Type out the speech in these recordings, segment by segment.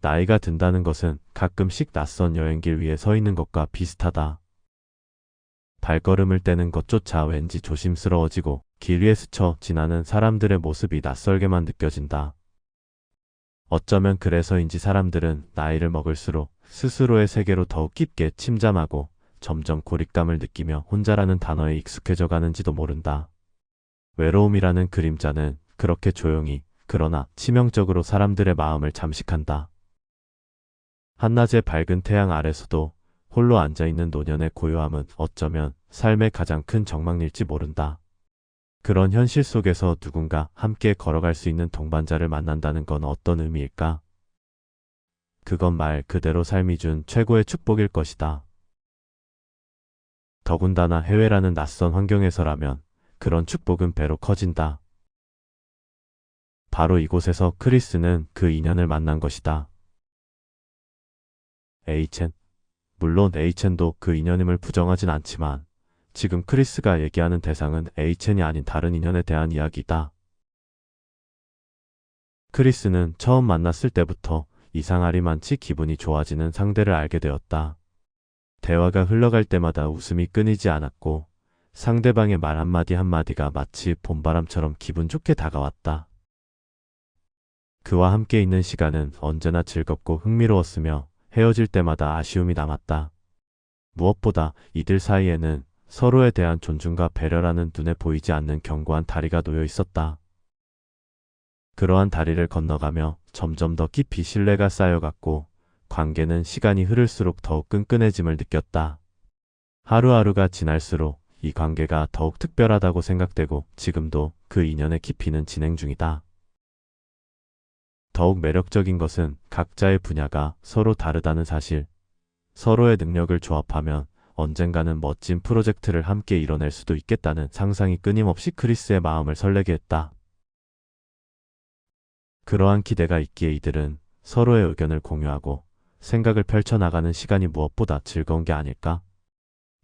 나이가 든다는 것은 가끔씩 낯선 여행길 위에 서 있는 것과 비슷하다. 발걸음을 떼는 것조차 왠지 조심스러워지고 길 위에 스쳐 지나는 사람들의 모습이 낯설게만 느껴진다. 어쩌면 그래서인지 사람들은 나이를 먹을수록 스스로의 세계로 더욱 깊게 침잠하고 점점 고립감을 느끼며 혼자라는 단어에 익숙해져 가는지도 모른다. 외로움이라는 그림자는 그렇게 조용히 그러나 치명적으로 사람들의 마음을 잠식한다. 한낮의 밝은 태양 아래서도 홀로 앉아있는 노년의 고요함은 어쩌면 삶의 가장 큰 적막일지 모른다. 그런 현실 속에서 누군가 함께 걸어갈 수 있는 동반자를 만난다는 건 어떤 의미일까? 그건 말 그대로 삶이 준 최고의 축복일 것이다. 더군다나 해외라는 낯선 환경에서라면 그런 축복은 배로 커진다. 바로 이곳에서 크리스는 그 인연을 만난 것이다. 에이첸. 물론 에이첸도 그 인연임을 부정하진 않지만 지금 크리스가 얘기하는 대상은 에이첸이 아닌 다른 인연에 대한 이야기다. 크리스는 처음 만났을 때부터 이상하리만치 기분이 좋아지는 상대를 알게 되었다. 대화가 흘러갈 때마다 웃음이 끊이지 않았고 상대방의 말 한마디 한마디가 마치 봄바람처럼 기분 좋게 다가왔다. 그와 함께 있는 시간은 언제나 즐겁고 흥미로웠으며 헤어질 때마다 아쉬움이 남았다. 무엇보다 이들 사이에는 서로에 대한 존중과 배려라는 눈에 보이지 않는 견고한 다리가 놓여 있었다. 그러한 다리를 건너가며 점점 더 깊이 신뢰가 쌓여갔고 관계는 시간이 흐를수록 더욱 끈끈해짐을 느꼈다. 하루하루가 지날수록 이 관계가 더욱 특별하다고 생각되고 지금도 그 인연의 깊이는 진행 중이다. 더욱 매력적인 것은 각자의 분야가 서로 다르다는 사실. 서로의 능력을 조합하면 언젠가는 멋진 프로젝트를 함께 이뤄낼 수도 있겠다는 상상이 끊임없이 크리스의 마음을 설레게 했다. 그러한 기대가 있기에 이들은 서로의 의견을 공유하고 생각을 펼쳐나가는 시간이 무엇보다 즐거운 게 아닐까?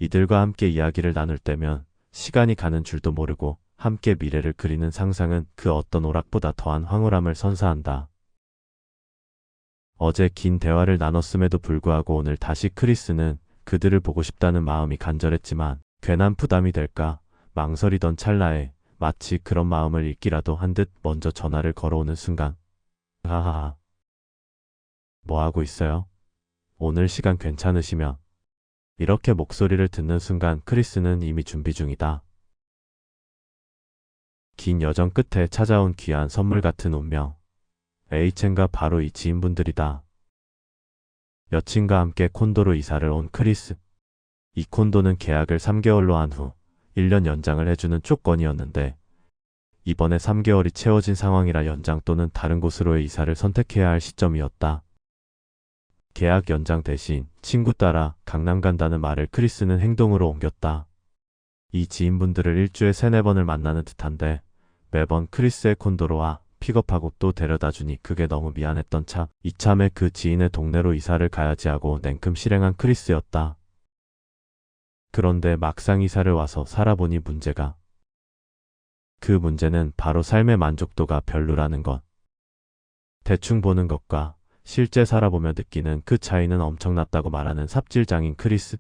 이들과 함께 이야기를 나눌 때면 시간이 가는 줄도 모르고 함께 미래를 그리는 상상은 그 어떤 오락보다 더한 황홀함을 선사한다. 어제 긴 대화를 나눴음에도 불구하고 오늘 다시 크리스는 그들을 보고 싶다는 마음이 간절했지만 괜한 부담이 될까 망설이던 찰나에 마치 그런 마음을 읽기라도 한 듯 먼저 전화를 걸어오는 순간 하하하. 뭐 하고 있어요? 오늘 시간 괜찮으시면? 이렇게 목소리를 듣는 순간 크리스는 이미 준비 중이다. 긴 여정 끝에 찾아온 귀한 선물 같은 운명. 에이첸과 바로 이 지인분들이다. 여친과 함께 콘도로 이사를 온 크리스. 이 콘도는 계약을 3개월로 한 후 1년 연장을 해주는 조건이었는데 이번에 3개월이 채워진 상황이라 연장 또는 다른 곳으로의 이사를 선택해야 할 시점이었다. 계약 연장 대신 친구 따라 강남 간다는 말을 크리스는 행동으로 옮겼다. 이 지인분들을 일주에 3-4번을 만나는 듯한데 매번 크리스의 콘도로 와 픽업하고 또 데려다주니 그게 너무 미안했던 차 이참에 그 지인의 동네로 이사를 가야지 하고 냉큼 실행한 크리스였다. 그런데 막상 이사를 와서 살아보니 문제가. 그 문제는 바로 삶의 만족도가 별로라는 것. 대충 보는 것과 실제 살아보며 느끼는 그 차이는 엄청났다고 말하는 삽질장인 크리스.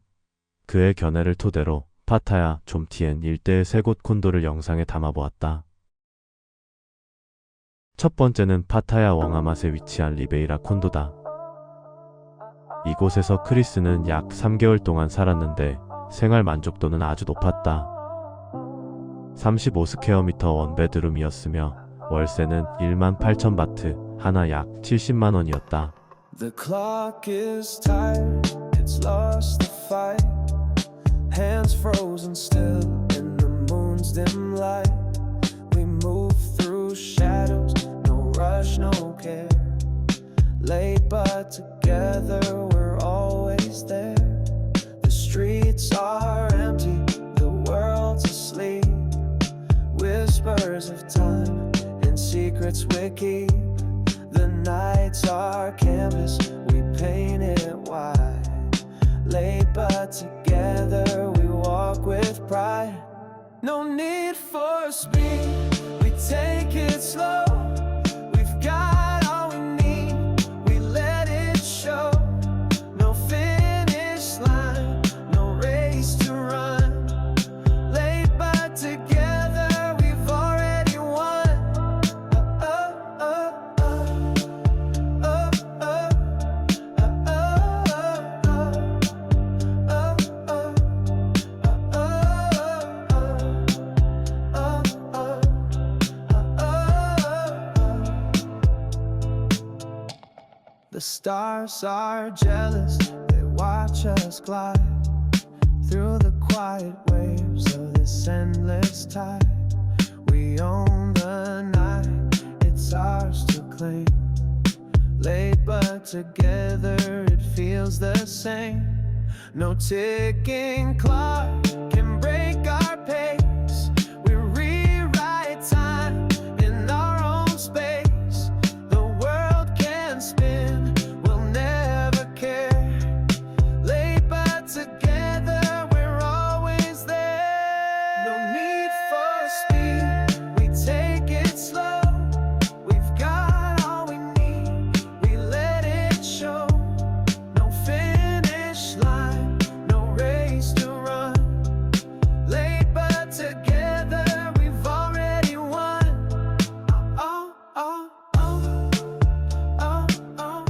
그의 견해를 토대로 파타야, 좀티엔 일대의 3곳 콘도를 영상에 담아보았다. 첫 번째는 파타야 웡아맛에 위치한 리베이라 콘도다. 이곳에서 크리스는 약 3개월 동안 살았는데 생활 만족도는 아주 높았다. 35스퀘어미터 원베드룸이었으며 월세는 18,000바트, 하나 약 70만원이었다. The clock is tired, it's lost the fight. Hands frozen still in the moon's dim light. We move through shadows, no rush, no care. Late but together we're always there. The streets are empty, the world's asleep. Whispers of time and secrets we keep. The nights are canvas, we paint it white. Late but together we walk with pride. No need for speed, we take it slow. We've got all we need, we let The stars are jealous, they watch us glide through the quiet waves of this endless tide. We own the night, it's ours to claim. Late but together it feels the same. No ticking clock can break our pace. We rewrite time in our own space. The world can spin, we'll never care. Late but together we're always there. No need for speed, we take it slow. We've got all we need, we let it show. No finish line, no race to run. Late but together we've already won. Oh, oh, oh, oh, oh,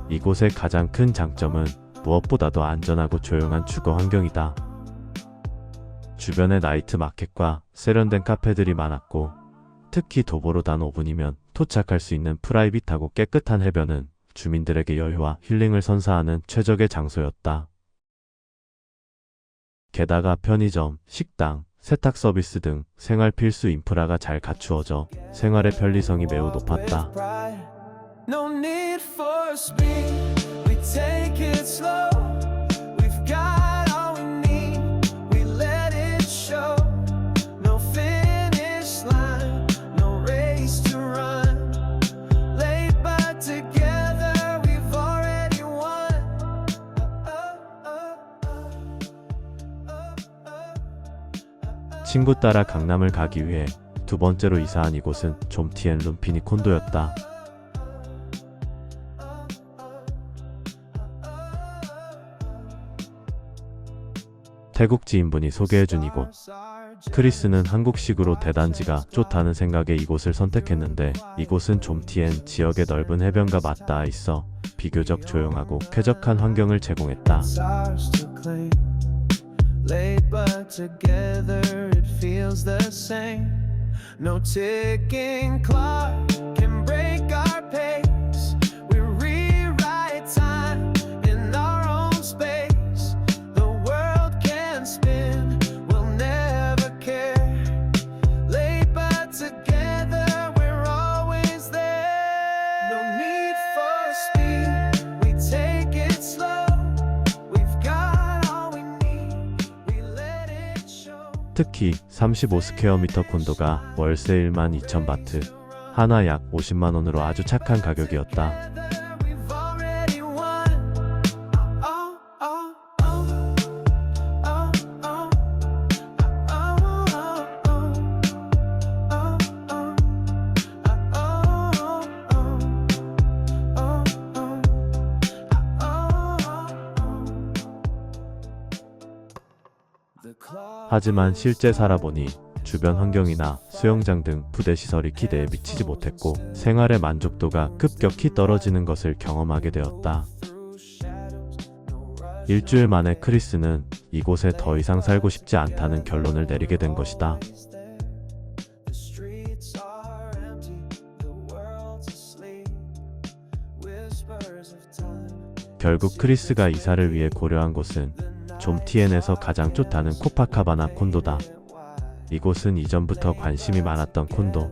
이곳의 가장 큰 장점은 무엇보다도 안전하고 조용한 주거 환경이다. 주변에 나이트 마켓과 세련된 카페들이 많았고, 특히 도보로 단 5분이면 도착할 수 있는 프라이빗하고 깨끗한 해변은 주민들에게 여유와 힐링을 선사하는 최적의 장소였다. 게다가 편의점, 식당, 세탁 서비스 등 생활 필수 인프라가 잘 갖추어져 생활의 편리성이 매우 높았다. No need for speed, we take it slow. We've got all we need, we let it show. No finish line, no race to run. Late but together we've already won. 친구 따라 강남을 가기 위해 두 번째로 이사한 이곳은 좀티앤 룸피니 콘도였다. 태국 지인분이 소개해준 이곳. 크리스는 한국식으로 대단지가 좋다는 생각에 이곳을 선택했는데, 이곳은 좀티앤 지역의 넓은 해변과 맞닿아 있어 비교적 조용하고 쾌적한 환경을 제공했다. It's ours to claim. Late but together it feels the same. No ticking clock can break our pace. We rewrite time in our own space. The world can spin, we'll never care. Late but together we're always there. No need for speed, we take it slow. We've got all we need, we let it show. 특히 35스퀘어미터 콘도가 월세 12,000바트, 하나 약 50만원으로 아주 착한 가격이었다. We've already won. Oh, oh, oh, oh, oh, 하지만 실제 살아보니 주변 환경이나 수영장 등 부대시설이 기대에 미치지 못했고, 생활의 만족도가 급격히 떨어지는 것을 경험하게 되었다. 일주일 만에 크리스는 이곳에 더 이상 살고 싶지 않다는 결론을 내리게 된 것이다. The streets are empty, the world's asleep. Whispers of time. 결국 크리스가 이사를 위해 고려한 곳은 좀티엔에서 가장 좋다는 코파카바나 콘도다. 이곳은 이전부터 관심이 많았던 콘도.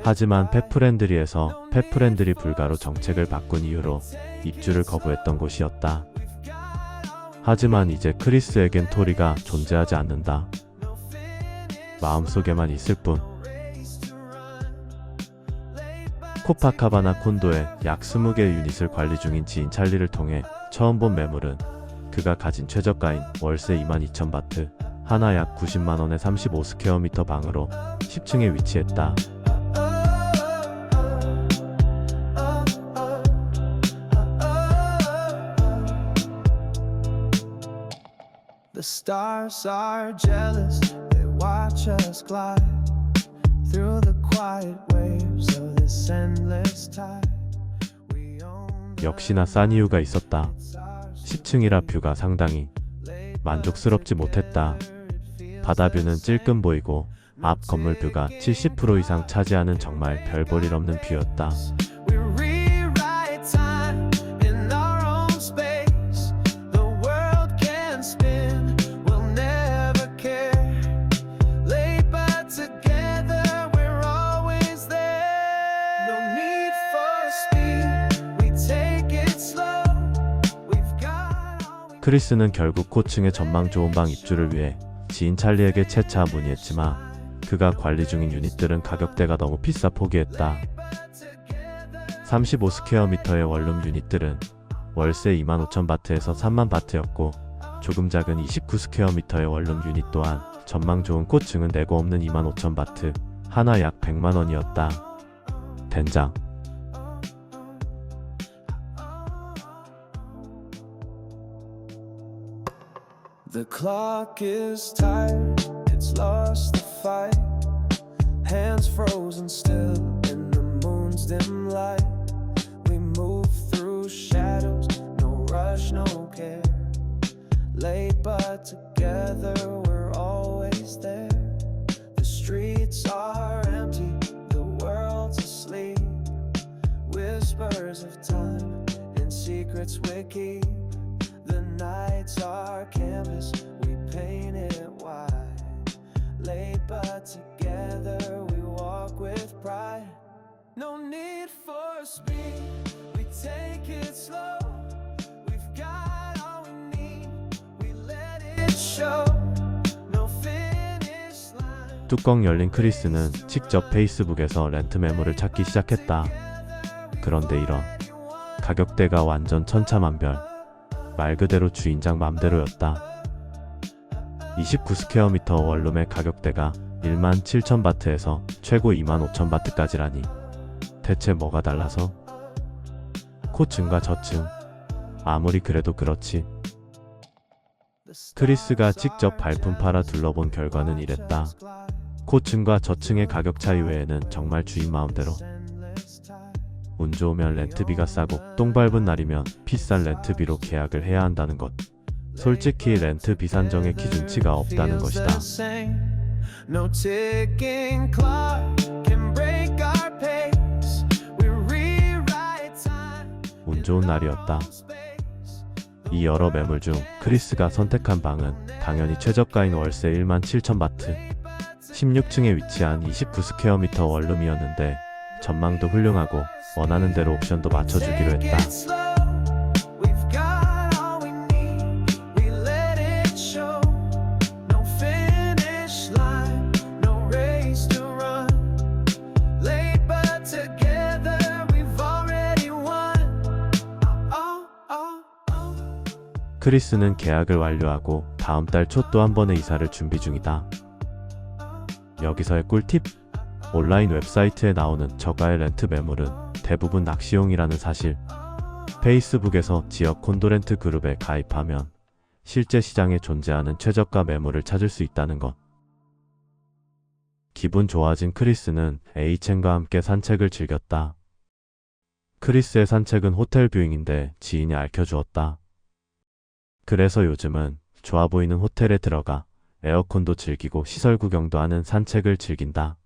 하지만 펫프렌드리에서 펫프렌드리 불가로 정책을 바꾼 이유로 입주를 거부했던 곳이었다. 하지만 이제 크리스에겐 토리가 존재하지 않는다. 마음속에만 있을 뿐. 코파카바나 콘도의 약 20개 유닛을 관리 중인 지인 찰리를 통해 처음 본 매물은 그가 가진 최저가인 월세 22,000바트, 하나 약 90만원의 35스퀘어미터 방으로 10층에 위치했다. The stars are jealous, they watch us glide through the quiet waves of this endless tide. We own the 역시나 싼 이유가 있었다. 10층이라 뷰가 상당히 만족스럽지 못했다. 바다뷰는 찔끔 보이고 앞 건물 뷰가 70% 이상 차지하는 정말 별 볼 일 없는 뷰였다. We rewrite time in our own space. The world can spin, we'll never care. Late but together, we're always there. No need for speed, we take it slow. We've got all we 크리스는 결국 고층의 전망 좋은 방 입주를 위해 지인 찰리에게 채차 문의했지만 그가 관리 중인 유닛들은 가격대가 너무 비싸 포기했다. 35스퀘어미터의 원룸 유닛들은 월세 25,000바트에서 30,000바트였고 조금 작은 29스퀘어미터의 원룸 유닛 또한 전망 좋은 고층은 내고 없는 25,000바트, 하나 약 100만원이었다. 된장. The clock is tired, it's lost the fight. Hands frozen still in the moon's dim light. We move through shadows, no rush, no care. Late but together, we're always there. The streets are empty, the world's asleep. Whispers of time and secrets we keep. The nights are canvas, we paint it wide. Late but together, we walk with pride. No need for speed, we take it slow. We've got all we need, we let it show. No finish line. 뚜껑 열린 크리스는 직접 페이스북에서 렌트 매물을 찾기 시작했다. 그런데 이런 가격대가 완전 천차만별. 말 그대로 주인장 맘대로였다. 29스퀘어미터 원룸의 가격대가 17,000바트에서 최고 25,000바트까지라니 대체 뭐가 달라서? 고층과 저층 아무리 그래도 그렇지. 크리스가 직접 발품 팔아 둘러본 결과는 이랬다. 고층과 저층의 가격 차이 외에는 정말 주인 마음대로. 운 좋으면 렌트비가 싸고 똥 밟은 날이면 비싼 렌트비로 계약을 해야 한다는 것. 솔직히 렌트 비산정의 기준치가 없다는 것이다. No ticking clock can break our pace. We rewrite time. 운 좋은 날이었다. 이 여러 매물 중 크리스가 선택한 방은 당연히 최저가인 월세 17,000바트, 16층에 위치한 29스퀘어미터 원룸이었는데 전망도 훌륭하고 원하는 대로 옵션도 맞춰주기로 했다. We've got all we need, we let it show. No finish line, no race to run. Late but together, we've already won. 크리스는 계약을 완료하고 다음 달 초 또 한 번의 이사를 준비 중이다. 여기서의 꿀팁! 온라인 웹사이트에 나오는 저가의 렌트 매물은 대부분 낚시용이라는 사실. 페이스북에서 지역 콘도렌트 그룹에 가입하면 실제 시장에 존재하는 최저가 매물을 찾을 수 있다는 것. 기분 좋아진 크리스는 에이첸과 함께 산책을 즐겼다. 크리스의 산책은 호텔 뷰잉인데 지인이 알려주었다. 그래서 요즘은 좋아 보이는 호텔에 들어가 에어컨도 즐기고 시설 구경도 하는 산책을 즐긴다.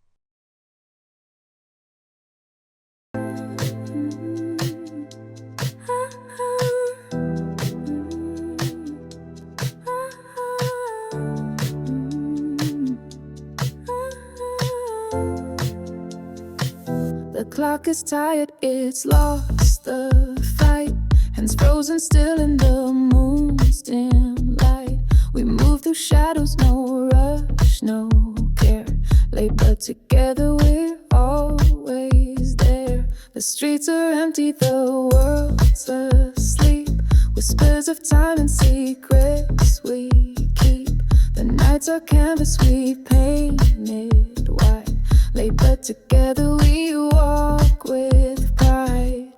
The clock is tired, it's lost the fight. Hands frozen still in the moon's dim light. We move through shadows, no rush, no care. Late but together, we're always there. The streets are empty, the world's asleep. Whispers of time and secrets we keep. The nights are canvas, we paint it white. Late but together we walk with pride.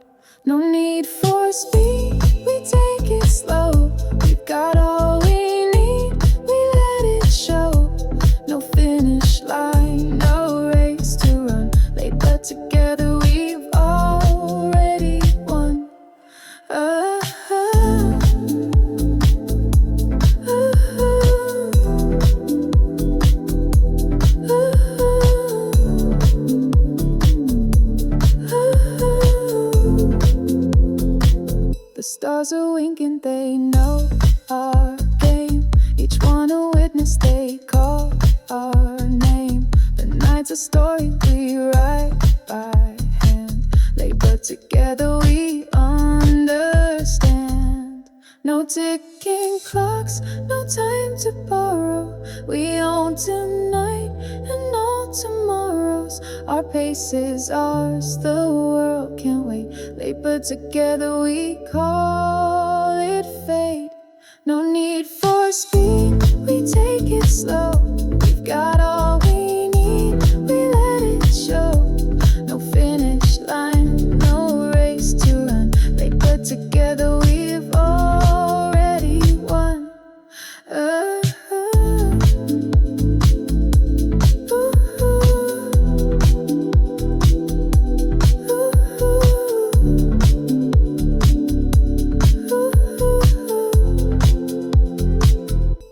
No need for speed, we take it slow. We've got all we need, we let it show. No finish line, no race to run. Late but together we've already won. a story we write by hand. Labor together we understand. No ticking clocks, no time to borrow. We own tonight and all tomorrows. Our pace is ours, the world can't wait. Labor together we call it fate. No need for speed, we take it slow. We've got all we need, we let it show. No finish line, no race to run. Labor together we've already won.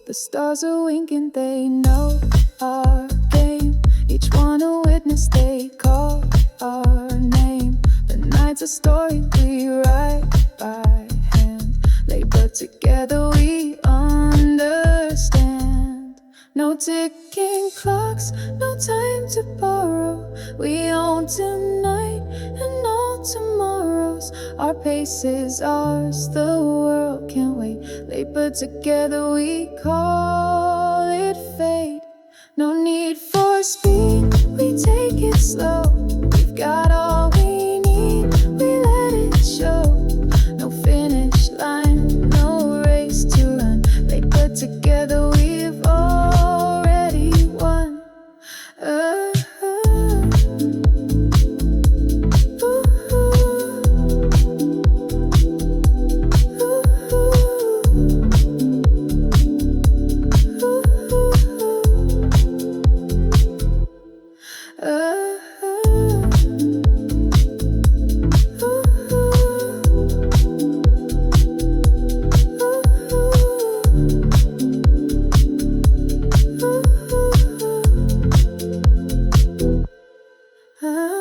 The stars are winking, they know our game. Each one a witness, they call our name. The night's a story we write by hand. Labor together we understand. No ticking clocks, no time to borrow. We own tonight and all tomorrows. Our pace is ours, the world can't wait. Labor together we call it fate. No need for speed, we take it slow. We've got all we need, we let it show. No finish line, no race to run. Labor together we've already won. Ah